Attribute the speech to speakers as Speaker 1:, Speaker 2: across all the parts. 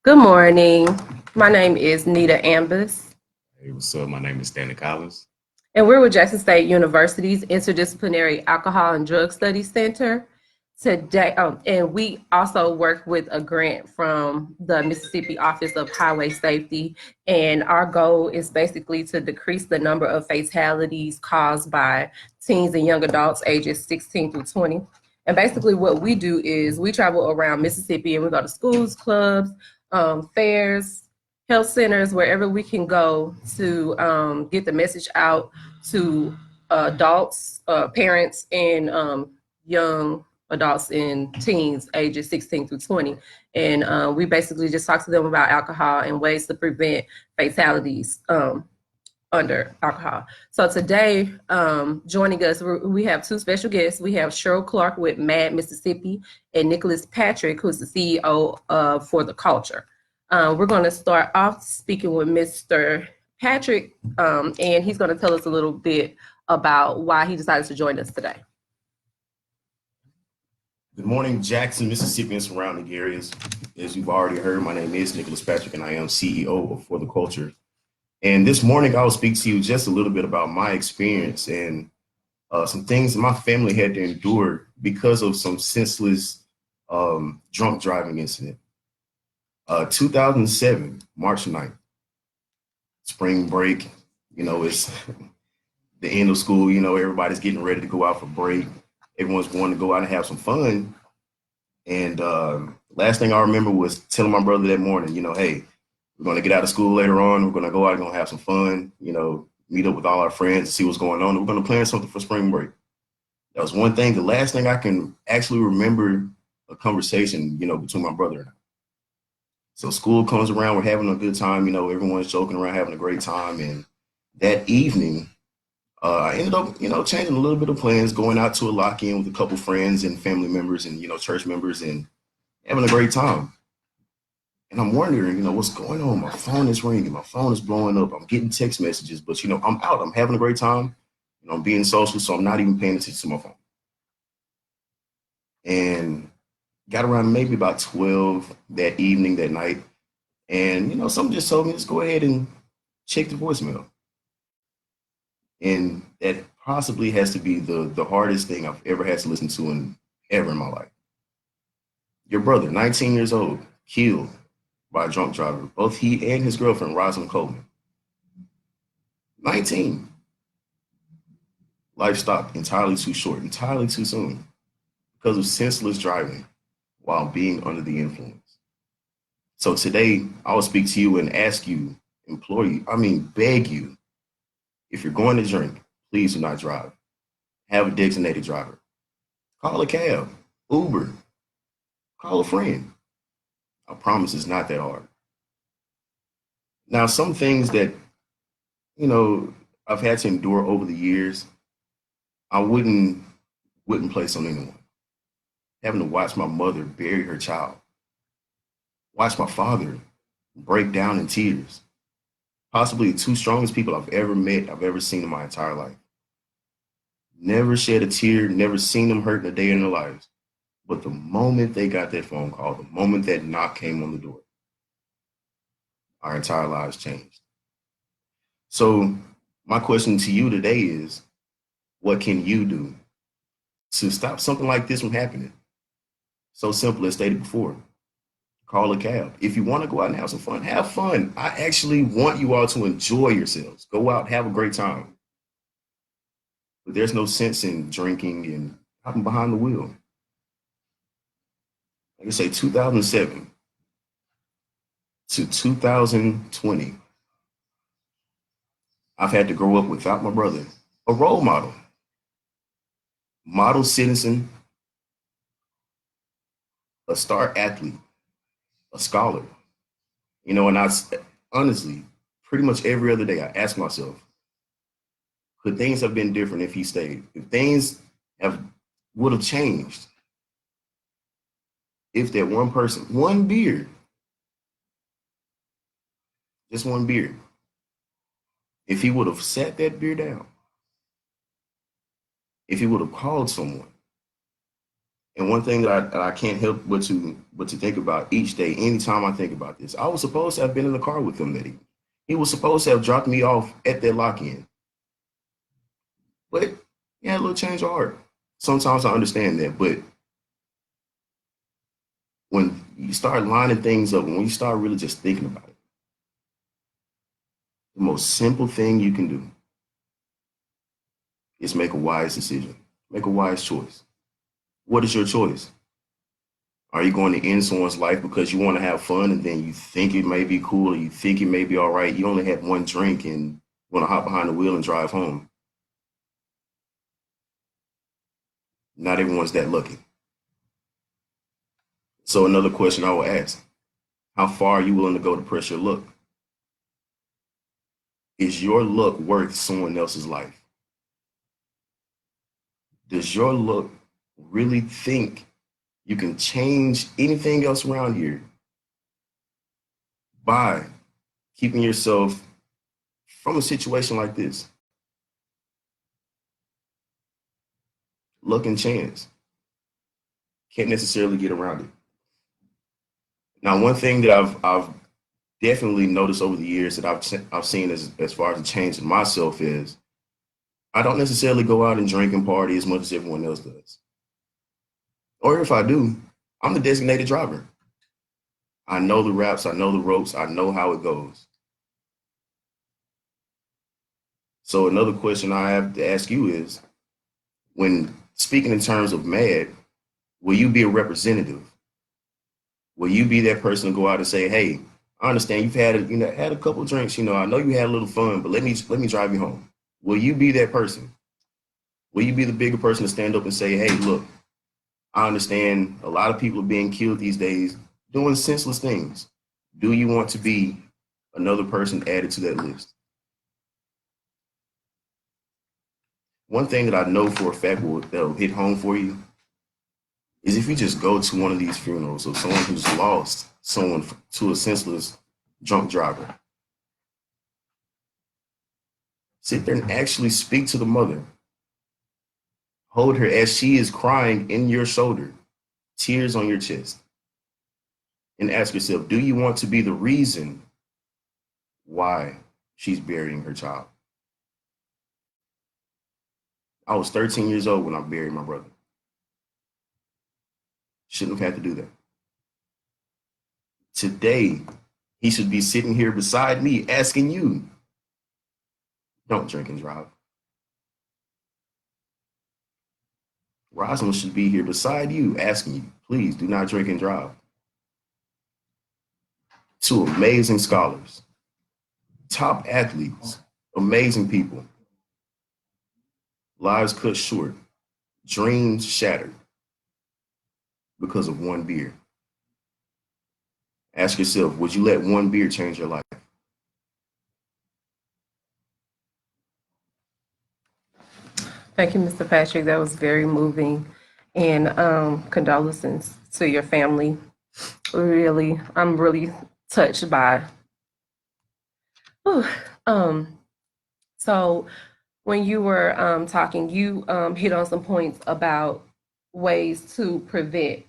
Speaker 1: Good morning. My name is Nita Ambus,
Speaker 2: Hey, what's up? My name is Stanley Collins.
Speaker 1: and we're with Jackson State University's Interdisciplinary Alcohol and Drug Studies Center today. And we also work with a grant from the Mississippi Office of Highway Safety. And our goal is basically to decrease the number of fatalities caused by teens and young adults ages 16 through 20. And basically, what we do is we travel around Mississippi and we go to schools, clubs, fairs, health centers, wherever we can go to get the message out to adults, parents, and young adults and teens ages 16 through 20. And we basically just talk to them about alcohol and ways to prevent fatalities under alcohol. So today, joining us, we have two special guests. We have Cheryl Clark with Mad Mississippi and Nicholas Patrick, who's the CEO of For the Culture. We're going to start off speaking with Mr. Patrick, and he's going to tell us a little bit about why he decided to join us today.
Speaker 3: Good morning, Jackson, Mississippi, and surrounding areas. As you've already heard, my name is Nicholas Patrick, and I am CEO of For the Culture. And this morning, I will speak to you just a little bit about my experience and some things my family had to endure because of some senseless drunk driving incident. 2007, March 9th, spring break, it's the end of school, everybody's getting ready to go out for break. Everyone's going to go out and have some fun. And last thing I remember was telling my brother that morning, hey, we're going to get out of school later on. We're going to go out and going to have some fun, meet up with all our friends, see what's going on. We're going to plan something for spring break. That was one thing. The last thing I can actually remember a conversation, between my brother and I. So school comes around, we're having a good time, everyone's joking around, having a great time. And that evening, I ended up, changing a little bit of plans, going out to a lock-in with a couple friends and family members and, church members and having a great time. And I'm wondering, what's going on? My phone is ringing, my phone is blowing up. I'm getting text messages, but, I'm out, I'm having a great time. I'm being social, so I'm not even paying attention to my phone. And got around maybe about 12 that evening, that night. And, something just told me, just go ahead and check the voicemail. And that possibly has to be the hardest thing I've ever had to listen to ever in my life. Your brother, 19 years old, killed by a drunk driver. Both he and his girlfriend, Rosalind Coleman. 19. Life stopped entirely too short, entirely too soon, because of senseless driving while being under the influence. So today, I will speak to you and ask you, implore you, beg you, if you're going to drink, please do not drive. Have a designated driver. Call a cab, Uber, call a friend. I promise it's not that hard. Now, some things that, I've had to endure over the years, I wouldn't place on anyone. Having to watch my mother bury her child. Watch my father break down in tears. Possibly the two strongest people I've ever met, I've ever seen in my entire life. Never shed a tear, never seen them hurt in a day in their lives. But the moment they got that phone call, the moment that knock came on the door, our entire lives changed. So my question to you today is, what can you do to stop something like this from happening? So simple as stated before. Call a cab. If you want to go out and have some fun, have fun. I actually want you all to enjoy yourselves. Go out, have a great time. But there's no sense in drinking and hopping behind the wheel. Like I say, 2007 to 2020, I've had to grow up without my brother, a role model, model citizen, a star athlete, a scholar. And I honestly, pretty much every other day, I ask myself, could things have been different if he stayed? If things would have changed? If that one person, one beer, just one beer, if he would have sat that beer down, if he would have called someone And one thing that I can't help but to think about each day, anytime I think about this, I was supposed to have been in the car with him that evening. He was supposed to have dropped me off at that lock-in. But he had a little change of heart. Sometimes I understand that, but when you start lining things up, when you start really just thinking about it, the most simple thing you can do is make a wise decision, make a wise choice. What is your choice? Are you going to end someone's life because you want to have fun and then you think it may be cool or you think it may be all right? You only had one drink and want to hop behind the wheel and drive home. Not everyone's that lucky. So another question I will ask, how far are you willing to go to press your luck? Is your luck worth someone else's life? Does your luck really think you can change anything else around here by keeping yourself from a situation like this? Luck and chance. Can't necessarily get around it. Now, one thing that I've definitely noticed over the years that I've seen as far as a change in myself is I don't necessarily go out and drink and party as much as everyone else does. Or if I do, I'm the designated driver. I know the raps, I know the ropes, I know how it goes. So another question I have to ask you is, when speaking in terms of MAD, will you be a representative? Will you be that person to go out and say, hey, I understand you've had a couple of drinks, I know you had a little fun, but let me drive you home. Will you be that person? Will you be the bigger person to stand up and say, hey, look, I understand a lot of people are being killed these days doing senseless things. Do you want to be another person added to that list? One thing that I know for a fact that'll hit home for you is if you just go to one of these funerals of someone who's lost someone to a senseless drunk driver, sit there and actually speak to the mother. Hold her as she is crying in your shoulder, tears on your chest, and ask yourself, do you want to be the reason why she's burying her child? I was 13 years old when I buried my brother. Shouldn't have had to do that. Today, he should be sitting here beside me asking you, don't drink and drive. Rosalind should be here beside you asking you, please do not drink and drive. Two amazing scholars, top athletes, amazing people. Lives cut short, dreams shattered because of one beer. Ask yourself, would you let one beer change your life?
Speaker 1: Thank you, Mr. Patrick. That was very moving. And condolences to your family. Really, I'm really touched by. So when you were talking, you hit on some points about ways to prevent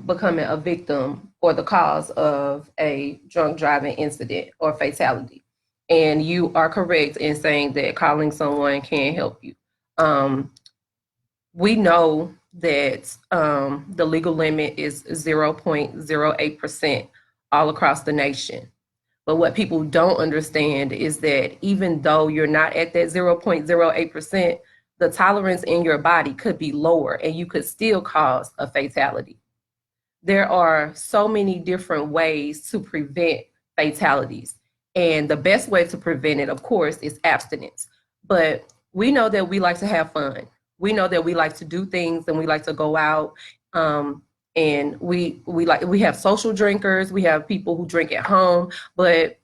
Speaker 1: becoming a victim or the cause of a drunk driving incident or fatality. And you are correct in saying that calling someone can help you. We know that the legal limit is 0.08% all across the nation. But what people don't understand is that even though you're not at that 0.08%, the tolerance in your body could be lower and you could still cause a fatality. There are so many different ways to prevent fatalities. And the best way to prevent it, of course, is abstinence. But we know that we like to have fun. We know that we like to do things and we like to go out. And we have social drinkers, we have people who drink at home, but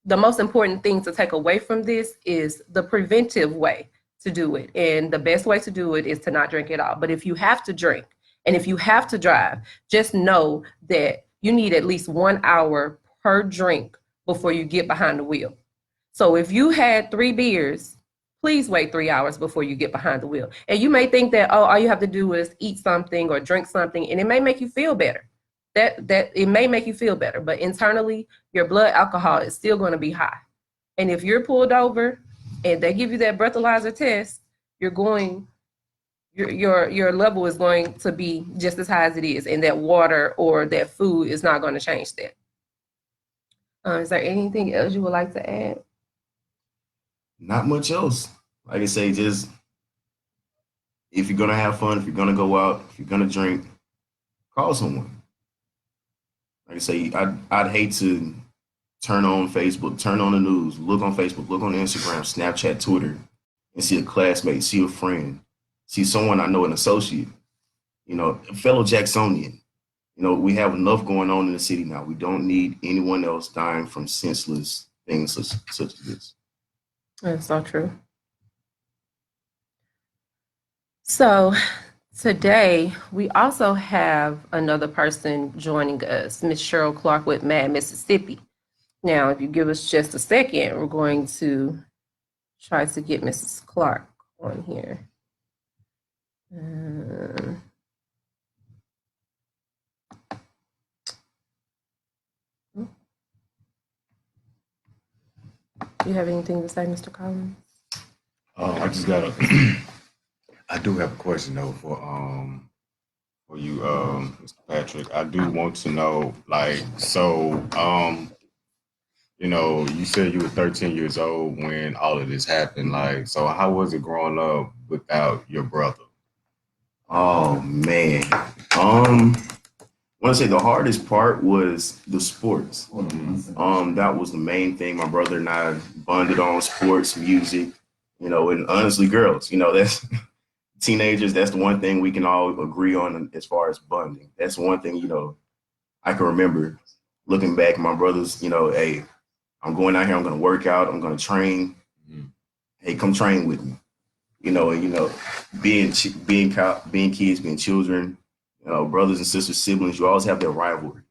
Speaker 1: the most important thing to take away from this is the preventive way to do it. And the best way to do it is to not drink at all. But if you have to drink and if you have to drive, just know that you need at least 1 hour per drink before you get behind the wheel. So if you had 3 beers please wait 3 hours before you get behind the wheel. And you may think that, oh, all you have to do is eat something or drink something, and it may make you feel better. That it may make you feel better, but internally, your blood alcohol is still going to be high. And if you're pulled over and they give you that breathalyzer test, your level is going to be just as high as it is, and that water or that food is not going to change that. Is there anything else you would like to add?
Speaker 3: Not much else. Like I say, just if you're gonna have fun, if you're gonna go out, if you're gonna drink, call someone. Like I say, I'd hate to turn on Facebook, turn on the news, look on Facebook, look on Instagram, Snapchat, Twitter, and see a classmate, see a friend, see someone I know, an associate, a fellow Jacksonian. We have enough going on in the city now. We don't need anyone else dying from senseless things such as this.
Speaker 1: That's so true. So today, we also have another person joining us, Ms. Cheryl Clark with Mad Mississippi. Now, if you give us just a second, we're going to try to get Mrs. Clark on here. Do you have anything to say, Mr. Collins?
Speaker 2: I just got I do have a question though for you, Mr. Patrick. I do want to know, you said you were 13 years old when all of this happened. So how was it growing up without your brother?
Speaker 3: Oh man. I want to say the hardest part was the sports. That was the main thing. My brother and I bonded on sports, music, and honestly, girls. That's teenagers. That's the one thing we can all agree on as far as bonding. That's the one thing I can remember looking back. My brothers, hey, I'm going out here. I'm going to work out. I'm going to train. Mm-hmm. Hey, come train with me. Being kids, being children. Brothers and sisters, siblings, you always have that rivalry.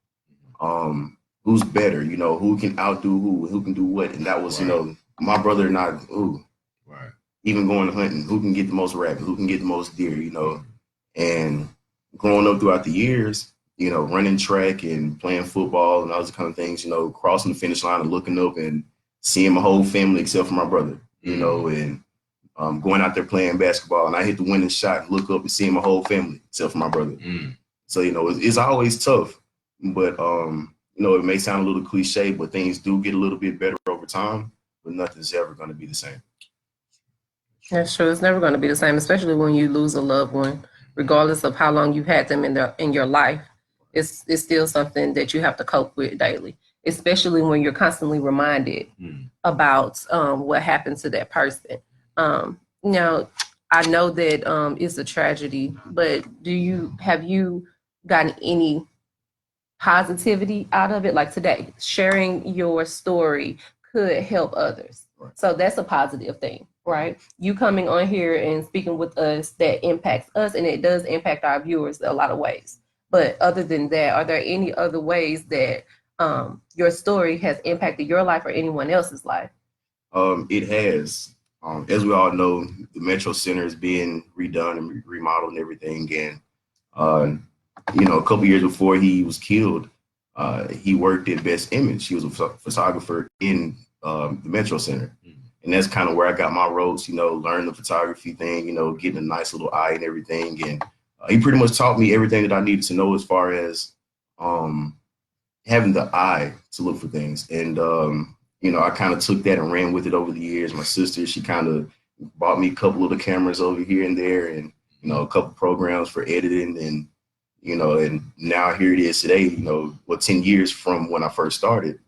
Speaker 3: Who's better? Who can outdo who can do what? And that was, right. My brother and I, right. Even going hunting, who can get the most rabbit, who can get the most deer, and growing up throughout the years, running track and playing football and all those kind of things, crossing the finish line and looking up and seeing my whole family except for my brother, and going out there playing basketball, and I hit the winning shot and look up and see my whole family except for my brother. So, it's always tough, but, it may sound a little cliche, but things do get a little bit better over time, but nothing's ever going to be the same.
Speaker 1: That's true. It's never going to be the same, especially when you lose a loved one, regardless of how long you've had them in your life. It's still something that you have to cope with daily, especially when you're constantly reminded about what happened to that person. Now, I know that it's a tragedy, but have you gotten any positivity out of it? Like today, sharing your story could help others. Right. So that's a positive thing, right? You coming on here and speaking with us, that impacts us, and it does impact our viewers a lot of ways. But other than that, are there any other ways that your story has impacted your life or anyone else's life?
Speaker 3: It has. As we all know, the Metro Center is being redone and remodeled and everything. And, a couple years before he was killed, he worked at Best Image. He was a photographer in the Metro Center. And that's kind of where I got my ropes, learn the photography thing, getting a nice little eye and everything. And he pretty much taught me everything that I needed to know as far as having the eye to look for things. And, I kind of took that and ran with it over the years. My sister, she kind of bought me a couple of the cameras over here and there and, a couple programs for editing and, and now here it is today, 10 years from when I first started.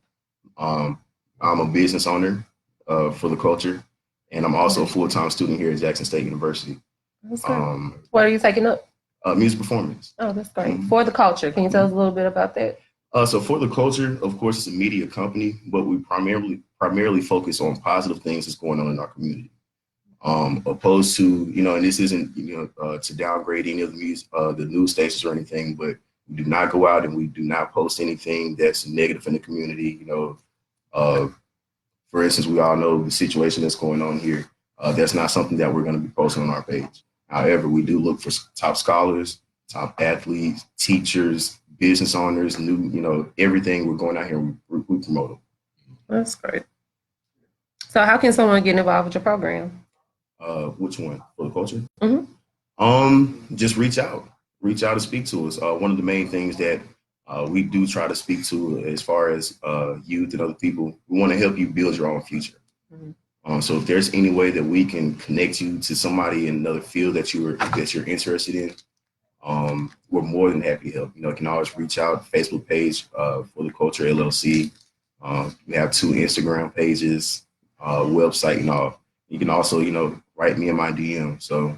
Speaker 3: I'm a business owner for the culture, and I'm also a full-time student here at Jackson State University.
Speaker 1: That's great. What are you taking up?
Speaker 3: Music performance.
Speaker 1: Oh, that's great. For the culture. Can you tell us a little bit about that?
Speaker 3: So for the culture, of course, it's a media company, but we primarily focus on positive things that's going on in our community. Opposed to, and this isn't, to downgrade any of the news stations or anything, but we do not go out and we do not post anything that's negative in the community. For instance, we all know the situation that's going on here. that's not something that we're going to be posting on our page. However, we do look for top scholars, top athletes, teachers, business owners, everything. We're going out here and we promote them.
Speaker 1: That's great. So how can someone get involved with your program?
Speaker 3: Which one? For the culture?
Speaker 1: Mm-hmm.
Speaker 3: Just reach out and speak to us. One of the main things that we do try to speak to as far as youth and other people, we want to help you build your own future. Mm-hmm. So if there's any way that we can connect you to somebody in another field that you're interested in, we're more than happy to help. You can always reach out. Facebook page for the Culture LLC. We have 2 Instagram pages, website, and all. You can also, write me in my DM. So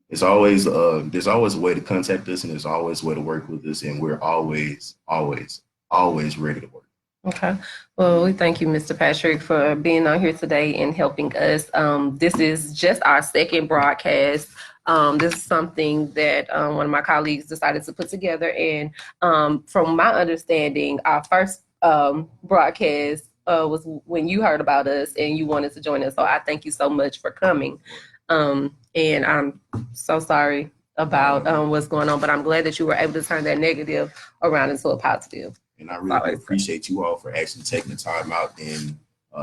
Speaker 3: it's always there's always a way to contact us, and there's always a way to work with us, and we're always ready to work.
Speaker 1: Okay. Well, we thank you, Mr. Patrick, for being on here today and helping us. This is just our second broadcast. This is something that one of my colleagues decided to put together. And from my understanding, our first broadcast was when you heard about us and you wanted to join us. So I thank you so much for coming. And I'm so sorry about what's going on, but I'm glad that you were able to turn that negative around into a positive.
Speaker 3: And I really appreciate you all for actually taking the time out and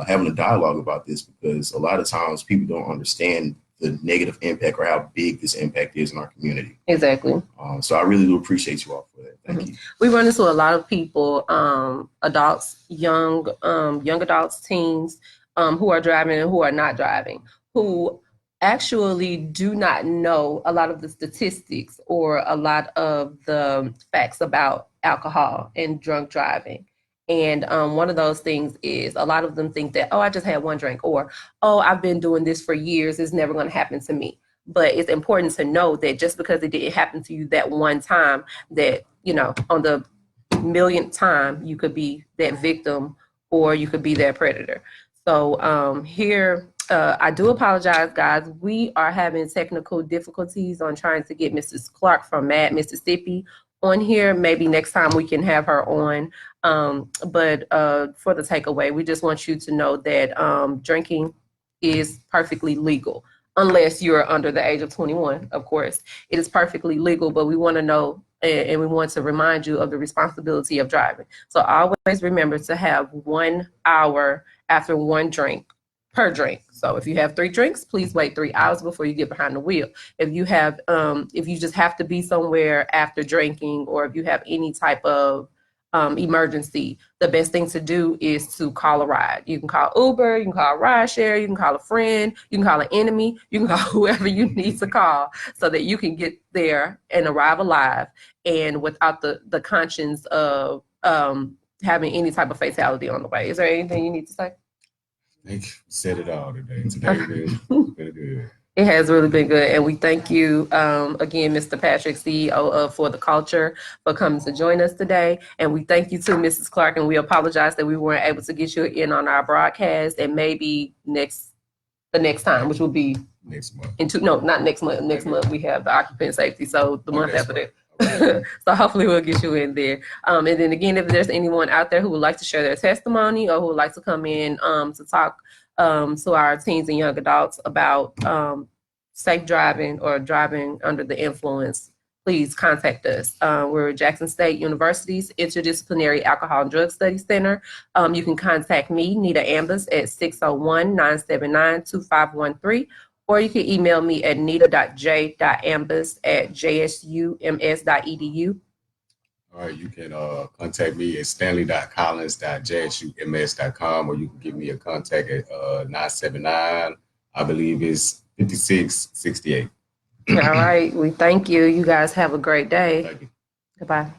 Speaker 3: having a dialogue about this, because a lot of times people don't understand the negative impact or how big this impact is in our community.
Speaker 1: Exactly.
Speaker 3: So I really do appreciate you all for that. Thank you.
Speaker 1: We run into a lot of people, adults, young adults, teens, who are driving and who are not driving, who actually do not know a lot of the statistics or a lot of the facts about alcohol and drunk driving. And one of those things is a lot of them think that, oh, I just had one drink, or, oh, I've been doing this for years. It's never going to happen to me. But it's important to know that just because it didn't happen to you that one time, that, on the millionth time, you could be that victim or you could be that predator. So here, I do apologize, guys. We are having technical difficulties on trying to get Mrs. Clark from Mad Mississippi on here. Maybe next time we can have her on. But for the takeaway, we just want you to know that drinking is perfectly legal, unless you're under the age of 21, of course. It is perfectly legal, but we want to know and we want to remind you of the responsibility of driving. So always remember to have 1 hour after one drink per drink. So if you have 3 drinks, please wait 3 hours before you get behind the wheel. If you have, if you just have to be somewhere after drinking, or if you have any type of emergency, the best thing to do is to call a ride. You can call Uber, you can call a ride share, you can call a friend, you can call an enemy, you can call whoever you need to call so that you can get there and arrive alive and without the conscience of having any type of fatality on the way. Is there anything you need to say?
Speaker 2: I think you said it all today. Today been good.
Speaker 1: It has really been good. And we thank you again, Mr. Patrick, CEO of For the Culture, for coming to join us today. And we thank you too, Mrs. Clark. And we apologize that we weren't able to get you in on our broadcast, and maybe the next time, which will be
Speaker 2: next month.
Speaker 1: Not next month. Next month we have the occupant safety. So the month after that.
Speaker 2: Okay.
Speaker 1: So hopefully we'll get you in there. And then again, if there's anyone out there who would like to share their testimony or who would like to come in to talk to our teens and young adults about safe driving or driving under the influence, please contact us. We're Jackson State University's Interdisciplinary Alcohol and Drug Studies Center. You can contact me, Nita Ambus, at 601-979-2513. Or you can email me at nita.j.ambus@jsums.edu.
Speaker 2: All right, you can contact me at stanley.collins.jsums.com, or you can give me a contact at 979, I believe it's 5668.
Speaker 1: All right, we thank you. You guys have a great day.
Speaker 2: Thank you.
Speaker 1: Goodbye.